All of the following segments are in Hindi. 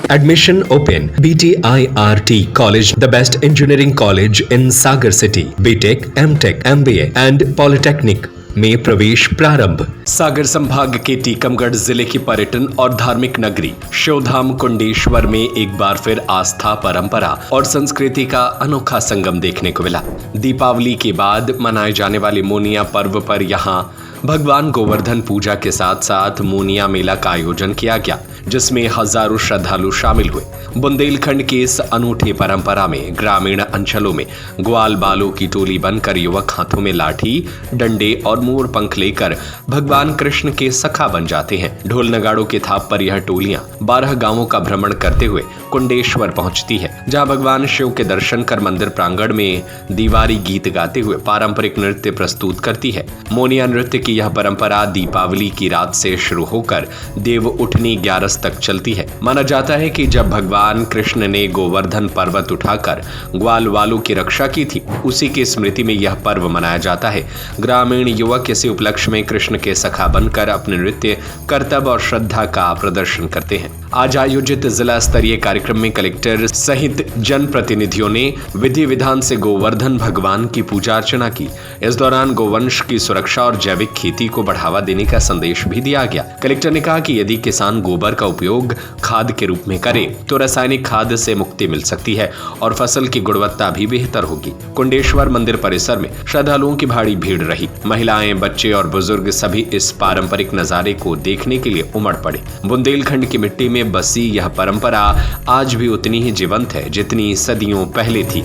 Admission open. BTIRT College, the best engineering college in Sagar City. BTech, MTech, MBA and Polytechnic में प्रवेश प्रारंभ। सागर संभाग के टीकमगढ़ जिले की पर्यटन और धार्मिक नगरी शिवधाम कुंडेश्वर में एक बार फिर आस्था, परंपरा और संस्कृति का अनोखा संगम देखने को मिला। दीपावली के बाद मनाए जाने वाले मोनिया पर्व पर यहाँ भगवान गोवर्धन पूजा के साथ साथ मोनिया मेला का आयोजन किया गया, जिसमें हजारों श्रद्धालु शामिल हुए। बुंदेलखंड की इस अनूठी परंपरा में ग्रामीण अंचलों में ग्वाल बालों की टोली बनकर युवक हाथों में लाठी, डंडे और मोर पंख लेकर भगवान कृष्ण के सखा बन जाते हैं। ढोल नगाड़ों के थाप पर यह टोलियां 12 गांवों का भ्रमण करते हुए कुंडेश्वर पहुंचती है, जहां भगवान शिव के दर्शन कर मंदिर प्रांगण में दीवारी गीत गाते हुए पारंपरिक नृत्य प्रस्तुत करती है। मोनिया नृत्य की यह परंपरा दीपावली की रात से शुरू होकर देव उठनी 11 तक चलती है। माना जाता है कि जब भगवान कृष्ण ने गोवर्धन पर्वत उठाकर ग्वाल वालों की रक्षा की थी, उसी की स्मृति में यह पर्व मनाया जाता है। ग्रामीण युवक इसी उपलक्ष्य में कृष्ण के सखा बनकर अपने नृत्य, कर्तव्य और श्रद्धा का प्रदर्शन करते हैं। आज आयोजित जिला स्तरीय कार्यक्रम में कलेक्टर सहित जनप्रतिनिधियों ने विधि विधान से गोवर्धन भगवान की पूजा अर्चना की। इस दौरान गोवंश की सुरक्षा और जैविक खेती को बढ़ावा देने का संदेश भी दिया गया। कलेक्टर ने कहा कि यदि किसान गोबर का उपयोग खाद के रूप में करे तो रासायनिक खाद से मुक्ति मिल सकती है और फसल की गुणवत्ता भी बेहतर होगी। कुंडेश्वर मंदिर परिसर में श्रद्धालुओं की भारी भीड़ रही। महिलाएं, बच्चे और बुजुर्ग सभी इस पारंपरिक नजारे को देखने के लिए उमड़ पड़े। बुंदेलखंड की मिट्टी में बसी यह परंपरा आज भी उतनी ही जीवंत है जितनी सदियों पहले थी।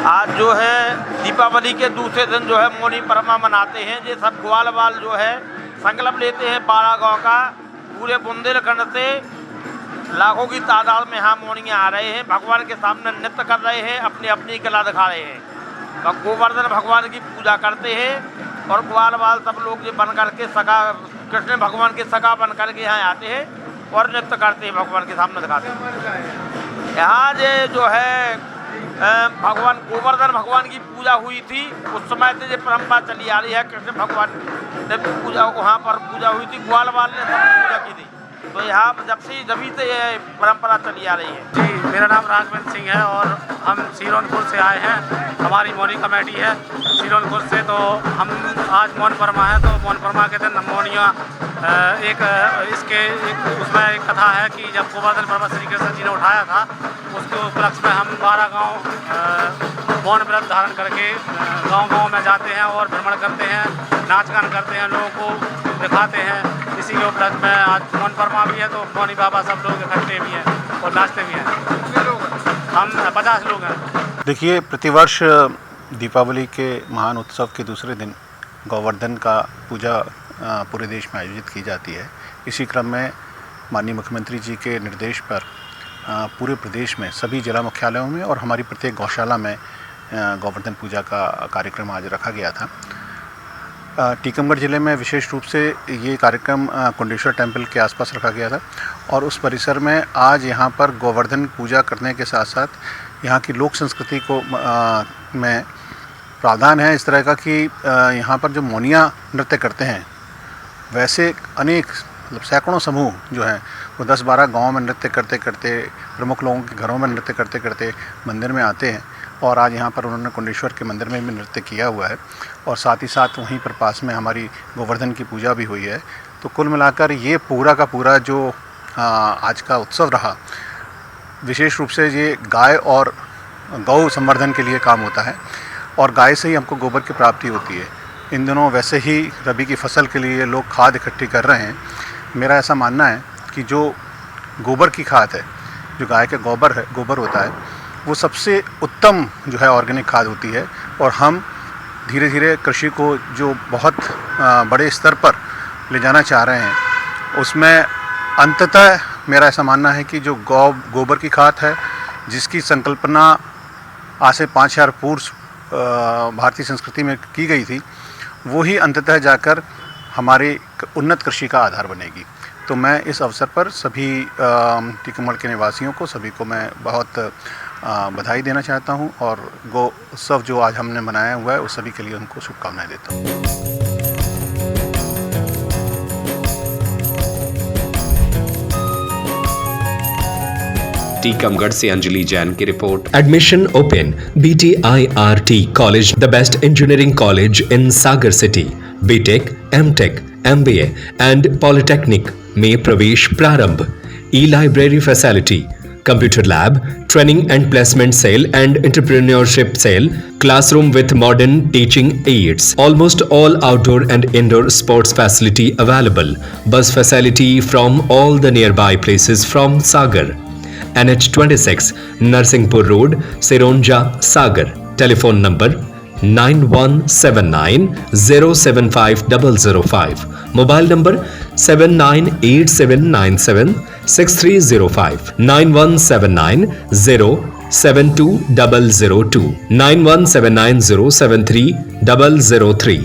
आज जो है दीपावली के दूसरे दिन जो है मोनी परमा मनाते हैं। ये सब ग्वाल बाल जो है संकल्प लेते हैं 12 गांव का। पूरे बुंदेलखंड से लाखों की तादाद में यहाँ मोनियाँ आ रहे हैं, भगवान के सामने नृत्य कर रहे हैं, अपनी अपनी कला दिखा रहे हैं। गोवर्धन भगवान की पूजा करते हैं और ग्वाल बाल सब लोग जो बन करके सखा कृष्ण भगवान के सखा बन करके यहाँ आते हैं और नृत्य करते हैं, भगवान के सामने दिखाते हैं। यहाँ जो है भगवान गोवर्धन भगवान की पूजा हुई थी, उस समय से ये परंपरा चली आ रही है। कृष्ण भगवान ने पूजा वहाँ पर पूजा हुई थी, ग्वाल बाल ने सब पूजा की थी, तो यहाँ जभी से ये परंपरा चली आ रही है। जी, मेरा नाम राघवेंद्र सिंह है और हम सीरोनपुर से आए हैं। हमारी मोनी कमेटी है सीरोनपुर से। तो हम आज मौन परमा है, तो मौन परमा के दिन मोनिया उसमें एक कथा है कि जब गोवर्धन पर्वत श्री कृष्ण जी ने उठाया था, उसके उपलक्ष्य में हम 12 गांव मौन व्रत धारण करके गांव-गांव में जाते हैं और भ्रमण करते हैं, नाच गान करते हैं, लोगों को दिखाते हैं। इसी के उपलक्ष्य में आज मौन परमा भी है, तो मौनी बाबा सब लोग इकट्ठे भी हैं और नाचते भी हैं। हम 50 लोग हैं। देखिए, प्रतिवर्ष दीपावली के महान उत्सव के दूसरे दिन गोवर्धन का पूजा पूरे देश में आयोजित की जाती है। इसी क्रम में माननीय मुख्यमंत्री जी के निर्देश पर पूरे प्रदेश में सभी जिला मुख्यालयों में और हमारी प्रत्येक गौशाला में गोवर्धन पूजा का कार्यक्रम आज रखा गया था। टीकमगढ़ ज़िले में विशेष रूप से ये कार्यक्रम कुंडेश्वर टेम्पल के आसपास रखा गया था और उस परिसर में आज यहाँ पर गोवर्धन पूजा करने के साथ साथ यहाँ की लोक संस्कृति को में प्रावधान है इस तरह का कि यहाँ पर जो मोनिया नृत्य करते हैं, वैसे अनेक मतलब सैकड़ों समूह जो हैं वो 10-12 गाँव में नृत्य करते करते, प्रमुख लोगों के घरों में नृत्य करते करते मंदिर में आते हैं। और आज यहाँ पर उन्होंने कुंडेश्वर के मंदिर में भी नृत्य किया हुआ है और साथ ही साथ वहीं पर पास में हमारी गोवर्धन की पूजा भी हुई है। तो कुल मिलाकर ये पूरा का पूरा जो आज का उत्सव रहा, विशेष रूप से ये गाय और गौ संवर्धन के लिए काम होता है और गाय से ही हमको गोबर की प्राप्ति होती है। इन दिनों वैसे ही रबी की फसल के लिए लोग खाद इकट्ठी कर रहे हैं। मेरा ऐसा मानना है कि जो गोबर की खाद है, जो गाय का गोबर होता है, वो सबसे उत्तम जो है ऑर्गेनिक खाद होती है और हम धीरे धीरे कृषि को जो बहुत बड़े स्तर पर ले जाना चाह रहे हैं, उसमें अंततः मेरा ऐसा मानना है कि जो गोबर की खाद है, जिसकी संकल्पना आज से 5000 पूर्व भारतीय संस्कृति में की गई थी, वो ही अंततः जाकर हमारी उन्नत कृषि का आधार बनेगी। तो मैं इस अवसर पर सभी टीकमगढ़ के निवासियों को, सभी को मैं बहुत बधाई देना चाहता हूं और गो उत्सव जो आज हमने मनाया हुआ है उस सभी के लिए उनको शुभकामनाएं देता हूं। टीकमगढ़ से अंजलि जैन की report. Admission open BTIRT college, the best engineering college in Sagar city. BTech, MTech, MBA and polytechnic में प्रवेश प्रारंभ। E library facility, computer lab, training and placement cell and entrepreneurship cell, classroom with modern teaching aids, almost all outdoor and indoor sports facility available, bus facility from all the nearby places from Sagar. NH26, Narsingpur Road, Sironja, Sagar. Telephone number 9179075005. Mobile number 7987976305. 9179072002. 9179073003.